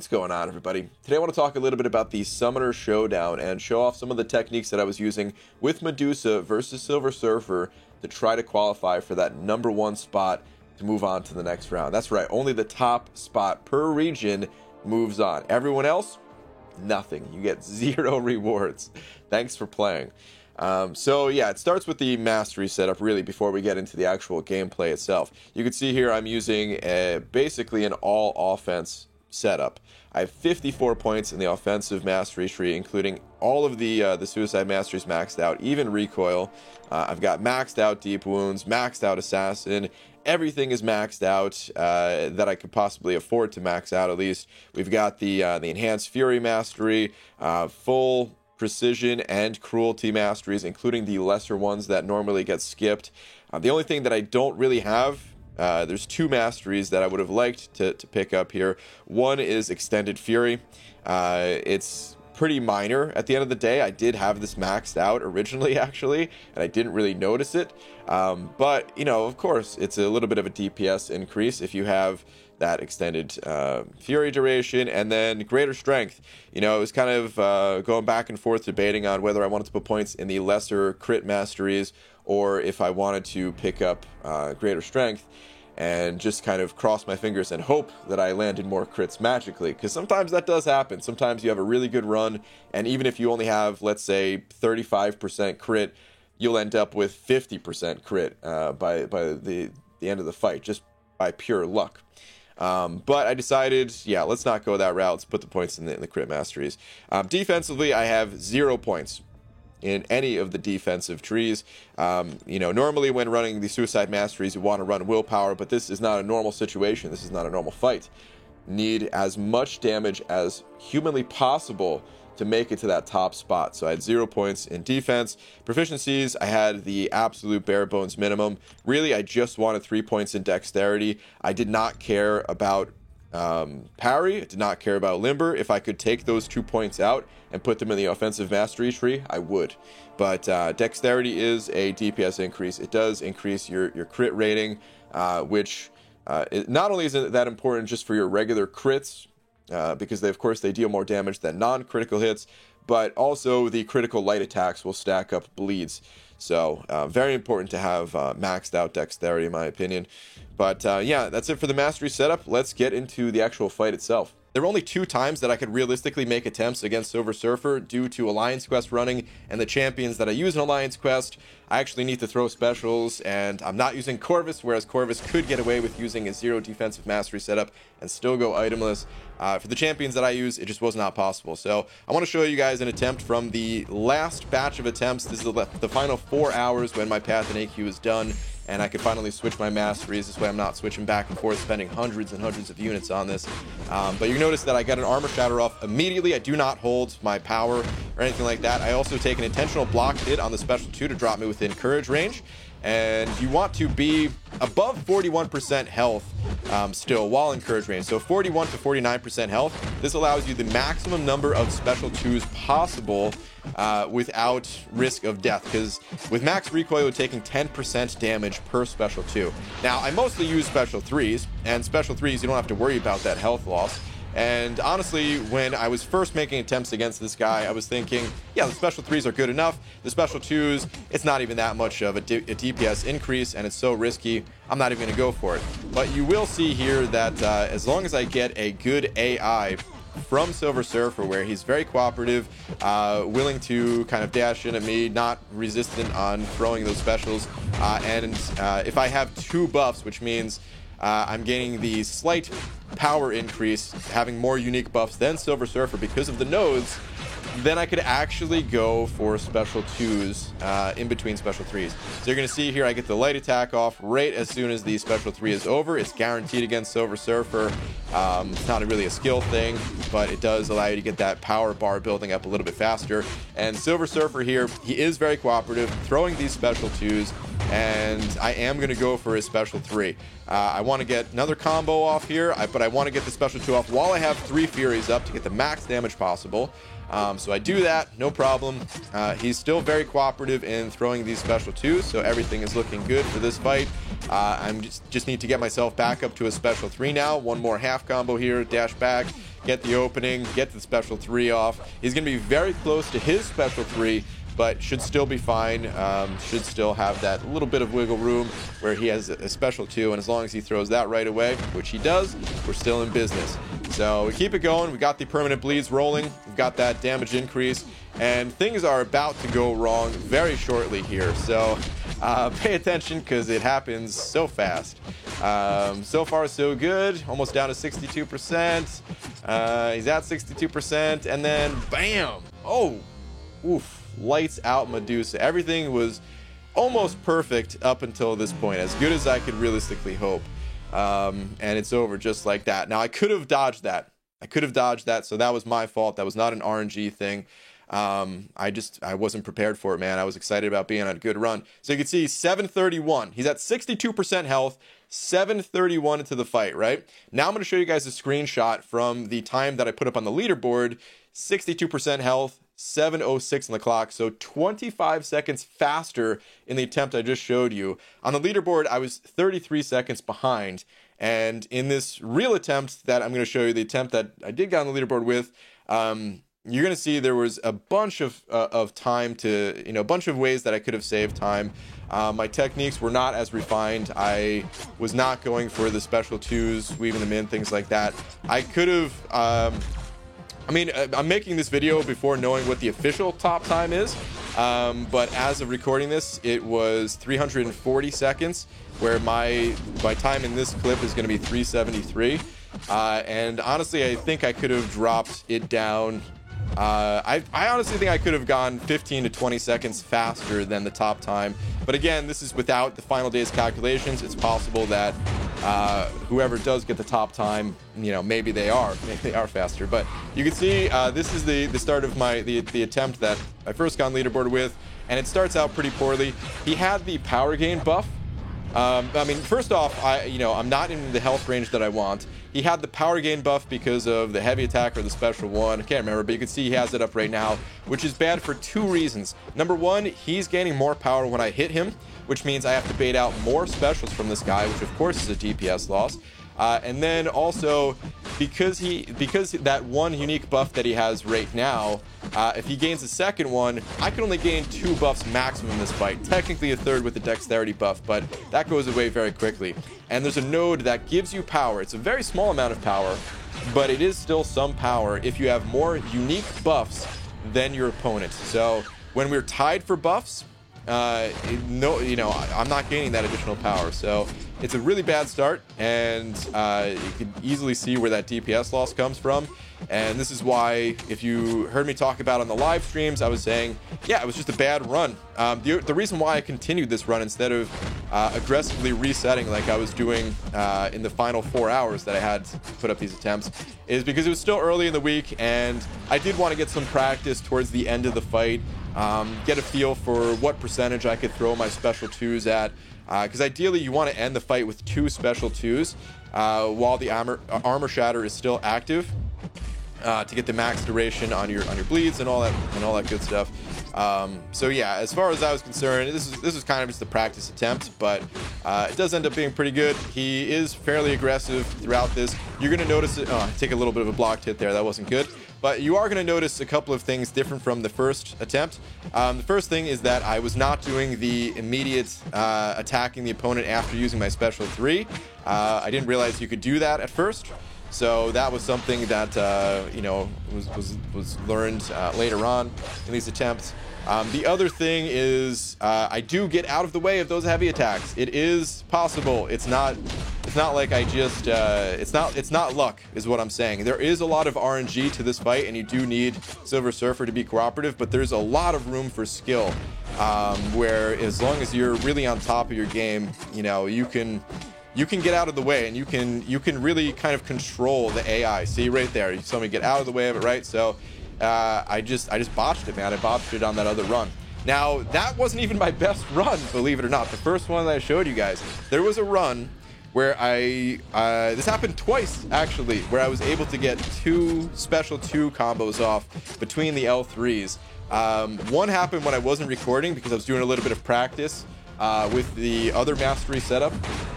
What's going on, everybody? Today I want to talk a little bit about the Summoner Showdown and show off some of the techniques that I was using with Medusa versus Silver Surfer to try to qualify for that #1 spot to move on to the next round. That's right, only the top spot per region moves on. Everyone else, nothing. You get 0 rewards. Thanks for playing. So yeah, it starts with the mastery setup really before we get into the actual gameplay itself. You can see here I'm using basically an all offense setup. I have 54 points in the offensive mastery tree, including all of the suicide masteries maxed out, even recoil. I've got maxed out deep wounds, maxed out assassin. Everything is maxed out that I could possibly afford to max out. At least we've got the enhanced fury mastery, full precision and cruelty masteries, including the lesser ones that normally get skipped. The only thing that I don't really have, there's 2 masteries that I would have liked to pick up here. One is Extended Fury. It's pretty minor at the end of the day. I did have this maxed out originally, actually, and I didn't really notice it. But, you know, of course, it's a little bit of a DPS increase if you have that extended fury duration. And then greater strength. You know, it was kind of going back and forth debating on whether I wanted to put points in the lesser crit masteries or if I wanted to pick up greater strength and just kind of cross my fingers and hope that I landed more crits magically, because sometimes that does happen. Sometimes you have a really good run, and even if you only have, let's say, 35% crit, you'll end up with 50% crit by the end of the fight, just by pure luck. But I decided, yeah, let's not go that route. Let's put the points in the crit masteries. Defensively, I have 0 points in any of the defensive trees. You know, normally when running the suicide masteries, you want to run willpower, but this is not a normal situation. This is not a normal fight. Need as much damage as humanly possible to make it to that top spot. So I had 0 points in defense. Proficiencies, I had the absolute bare bones minimum. Really, I just wanted 3 points in dexterity. I did not care about parry. I did not care about limber. If I could take those 2 points out and put them in the offensive mastery tree, I would. But dexterity is a DPS increase. It does increase your crit rating, which not only is it that important just for your regular crits, because of course they deal more damage than non-critical hits, but also the critical light attacks will stack up bleeds. So very important to have maxed out dexterity, in my opinion. But yeah, that's it for the mastery setup. Let's get into the actual fight itself. There were only 2 times that I could realistically make attempts against Silver Surfer due to Alliance Quest running, and the champions that I use in Alliance Quest, I actually need to throw specials, and I'm not using Corvus, whereas Corvus could get away with using a 0 defensive mastery setup and still go itemless. For the champions that I use, it just was not possible. So I want to show you guys an attempt from the last batch of attempts. This is the final 4 hours when my path in AQ is done, and I could finally switch my masteries. This way I'm not switching back and forth, spending hundreds and hundreds of units on this. But you notice that I got an armor shatter off immediately. I do not hold my power or anything like that. I also take an intentional block hit on the special 2 to drop me within courage range. And you want to be above 41% health still while in courage range. So 41 to 49% health. This allows you the maximum number of special 2s possible without risk of death, because with max recoil you're taking 10% damage per special 2. Now I mostly use special 3s, and special 3s you don't have to worry about that health loss. And honestly, when I was first making attempts against this guy, I was thinking, yeah, the special 3s are good enough. The special 2s, it's not even that much of a DPS increase, and it's so risky, I'm not even going to go for it. But you will see here that as long as I get a good AI from Silver Surfer, where he's very cooperative, willing to kind of dash in at me, not resistant on throwing those specials, and if I have 2 buffs, which means I'm gaining the slight power increase, having more unique buffs than Silver Surfer because of the nodes, then I could actually go for special 2s in between special 3s. So you're going to see here I get the light attack off right as soon as the special 3 is over. It's guaranteed against Silver Surfer. It's not really a skill thing, but it does allow you to get that power bar building up a little bit faster. And Silver Surfer here, he is very cooperative, throwing these special 2s, and I am going to go for his special 3. I want to get another combo off here, but I want to get the special 2 off while I have 3 Furies up to get the max damage possible. So I do that, no problem. He's still very cooperative in throwing these special 2s, so everything is looking good for this fight. I'm just need to get myself back up to a special 3 now. One more half combo here, dash back, get the opening, get the special 3 off. He's going to be very close to his special 3, but should still be fine. Should still have that little bit of wiggle room where he has a special 2, and as long as he throws that right away, which he does, we're still in business. So we keep it going. We got the permanent bleeds rolling. We've got that damage increase, and things are about to go wrong very shortly here. So pay attention, because it happens so fast. So far, so good. Almost down to 62%. He's at 62%, and then bam! Oh, oof. Lights out Medusa. Everything was almost perfect up until this point, as good as I could realistically hope. And it's over just like that. Now, I could have dodged that. So that was my fault. That was not an RNG thing. I wasn't prepared for it, man. I was excited about being on a good run. So you can see 731. He's at 62% health, 731 into the fight, right? Now I'm going to show you guys a screenshot from the time that I put up on the leaderboard. 62% health, 7:06 on the clock, so 25 seconds faster in the attempt I just showed you. On the leaderboard, I was 33 seconds behind, and in this real attempt that I'm going to show you, the attempt that I did get on the leaderboard with, you're going to see there was a bunch of time to, a bunch of ways that I could have saved time. My techniques were not as refined. I was not going for the special 2s, weaving them in, things like that. I could have... I'm making this video before knowing what the official top time is, but as of recording this, it was 340 seconds, where my time in this clip is going to be 373, and honestly, I think I could have dropped it down. I honestly think I could have gone 15 to 20 seconds faster than the top time, but again, this is without the final day's calculations. It's possible that whoever does get the top time, maybe they are faster. But you can see this is the start of the attempt that I first got on leaderboard with, and it starts out pretty poorly. He had the power gain buff. First off, I'm not in the health range that I want. He had the power gain buff because of the heavy attack or the special 1. I can't remember, but you can see he has it up right now, which is bad for 2 reasons. Number 1, he's gaining more power when I hit him, which means I have to bait out more specials from this guy, which of course is a DPS loss. And then also, because that one unique buff that he has right now, if he gains a second one, I can only gain 2 buffs maximum in this fight. Technically a third with the dexterity buff, but that goes away very quickly. And there's a node that gives you power. It's a very small amount of power, but it is still some power if you have more unique buffs than your opponent. So when we're tied for buffs, I'm not gaining that additional power, so it's a really bad start, and you can easily see where that DPS loss comes from. And this is why, if you heard me talk about on the live streams, I was saying, yeah, it was just a bad run. The reason why I continued this run instead of aggressively resetting like I was doing in the final 4 hours that I had to put up these attempts is because it was still early in the week, and I did want to get some practice towards the end of the fight, get a feel for what percentage I could throw my special 2s at, because ideally you want to end the fight with 2 special 2s while the armor shatter is still active, to get the max duration on your bleeds and all that good stuff. So yeah, as far as I was concerned, this is kind of just a practice attempt, but it does end up being pretty good. He is fairly aggressive throughout this. You're going to notice it. Oh, take a little bit of a blocked hit there. That wasn't good. But you are going to notice a couple of things different from the first attempt. The first thing is that I was not doing the immediate attacking the opponent after using my special 3. I didn't realize you could do that at first. So that was something that was learned later on in these attempts. The other thing is I do get out of the way of those heavy attacks. It is possible. It's not like I just it's not luck is what I'm saying. There is a lot of RNG to this fight, and you do need Silver Surfer to be cooperative, but there's a lot of room for skill, where as long as you're really on top of your game, you can get out of the way, and you can really kind of control the AI. See right there, you saw me get out of the way of it, right? So I just botched it, man. I botched it on that other run. Now, that wasn't even my best run, believe it or not. The first one that I showed you guys, there was a run where this happened twice, actually, where I was able to get 2 special 2 combos off between the L3s. One happened when I wasn't recording because I was doing a little bit of practice with the other mastery setup,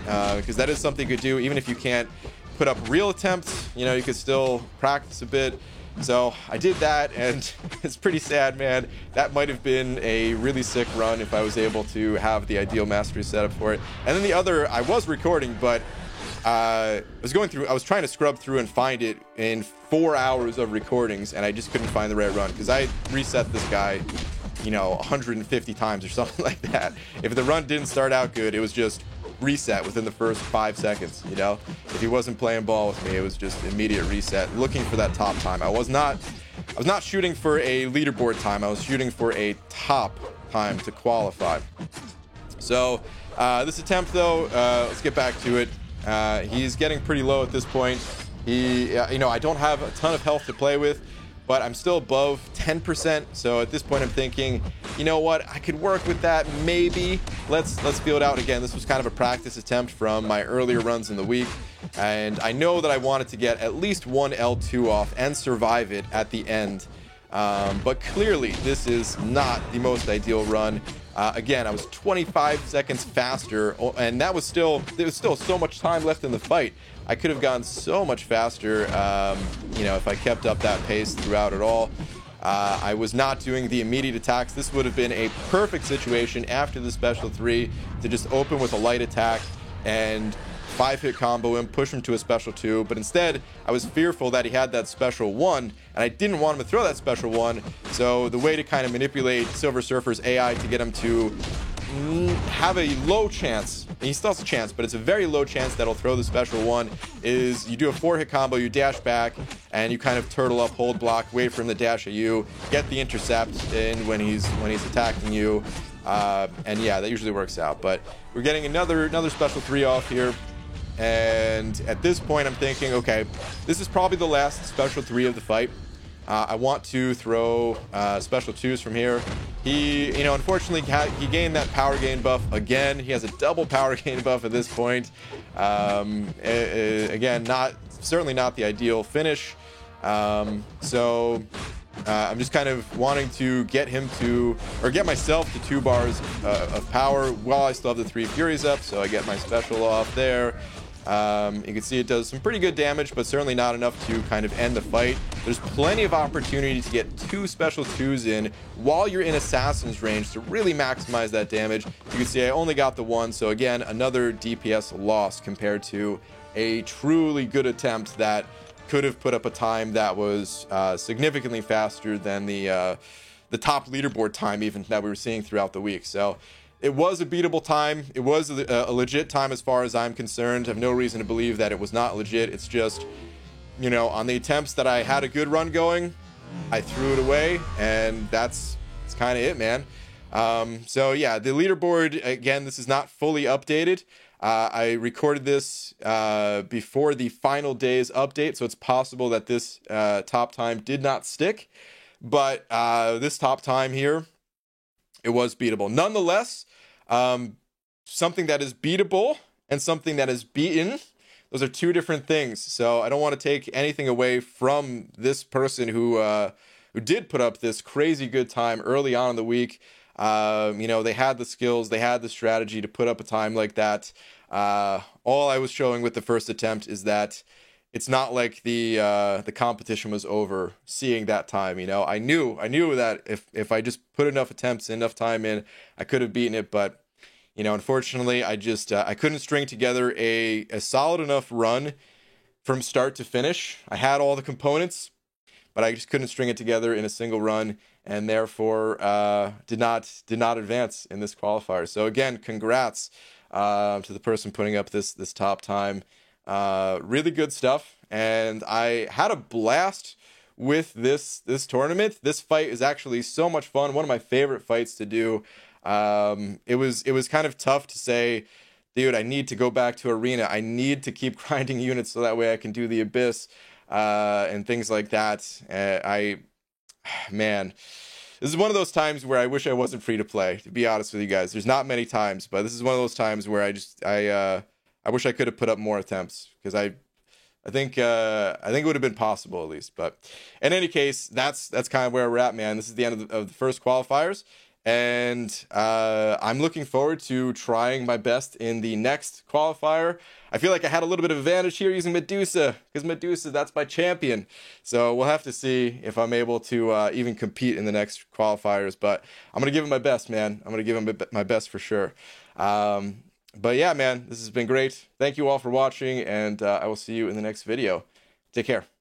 because that is something you could do even if you can't put up real attempts, you could still practice a bit. So I did that, and it's pretty sad, man. That might have been a really sick run if I was able to have the ideal mastery setup for it. And then the other, I was recording, but I was trying to scrub through and find it in 4 hours of recordings, and I just couldn't find the right run because I reset this guy 150 times or something like that. If the run didn't start out good, it was just reset within the first 5 seconds. If he wasn't playing ball with me, it was just immediate reset, looking for that top time. I was not shooting for a leaderboard time. I was shooting for a top time to qualify. So this attempt, though, let's get back to it. He's getting pretty low at this point. I don't have a ton of health to play with, but I'm still above 10%. So at this point, I'm thinking, you know what? I could work with that. Maybe let's feel it out again. This was kind of a practice attempt from my earlier runs in the week, and I know that I wanted to get at least one L2 off and survive it at the end. But clearly, this is not the most ideal run. Again, I was 25 seconds faster, and there was still so much time left in the fight. I could have gone so much faster, if I kept up that pace throughout it all. I was not doing the immediate attacks. This would have been a perfect situation after the special 3 to just open with a light attack and 5-hit combo him, push him to a special 2, but instead I was fearful that he had that special 1, and I didn't want him to throw that special 1. So the way to kind of manipulate Silver Surfer's AI to get him to have a low chance, and he still has a chance, but it's a very low chance that he'll throw the special 1, is you do a 4-hit combo, you dash back, and you kind of turtle up, hold block, wait for him to dash at you, get the intercept in when he's attacking you, and yeah, that usually works out. But we're getting another special 3 off here. And at this point, I'm thinking, okay, this is probably the last special 3 of the fight. I want to throw special 2s from here. He, unfortunately, he gained that power gain buff again. He has a double power gain buff at this point. Again, certainly not the ideal finish. So I'm just kind of wanting to get myself to 2 bars of power while I still have the 3 Furies up. So I get my special off there. You can see it does some pretty good damage, but certainly not enough to kind of end the fight. There's plenty of opportunity to get 2 special 2s in while you're in Assassin's range to really maximize that damage. You can see I only got the 1, so again, another DPS loss compared to a truly good attempt that could have put up a time that was significantly faster than the top leaderboard time even that we were seeing throughout the week. So it was a beatable time. It was a legit time as far as I'm concerned. I have no reason to believe that it was not legit. It's just, on the attempts that I had a good run going, I threw it away, and that's kind of it, man. So yeah, the leaderboard, again, this is not fully updated. I recorded this before the final day's update, so it's possible that this top time did not stick. But this top time here, it was beatable. Nonetheless, something that is beatable and something that is beaten, those are 2 different things. So I don't want to take anything away from this person who did put up this crazy good time early on in the week. They had the skills, they had the strategy to put up a time like that. All I was showing with the first attempt is that it's not like the competition was over seeing that time. I knew that if I just put enough attempts, enough time in, I could have beaten it. But unfortunately, I couldn't string together a solid enough run from start to finish. I had all the components, but I just couldn't string it together in a single run, and therefore did not advance in this qualifier. So again, congrats to the person putting up this top time. Really good stuff, and I had a blast with this tournament. This fight is actually so much fun. One of my favorite fights to do. It was kind of tough to say, dude, I need to go back to arena. I need to keep grinding units so that way I can do the abyss and things like that. Man, this is one of those times where I wish I wasn't free to play, to be honest with you guys. There's not many times, but this is one of those times where I wish I could have put up more attempts, because I think it would have been possible at least. But in any case, that's kind of where we're at, man. This is the end of the first qualifiers, And I'm looking forward to trying my best in the next qualifier. I feel like I had a little bit of advantage here using Medusa, because Medusa, that's my champion. So we'll have to see if I'm able to even compete in the next qualifiers. But I'm going to give it my best, man. I'm going to give it my best for sure. But yeah, man, this has been great. Thank you all for watching, and I will see you in the next video. Take care.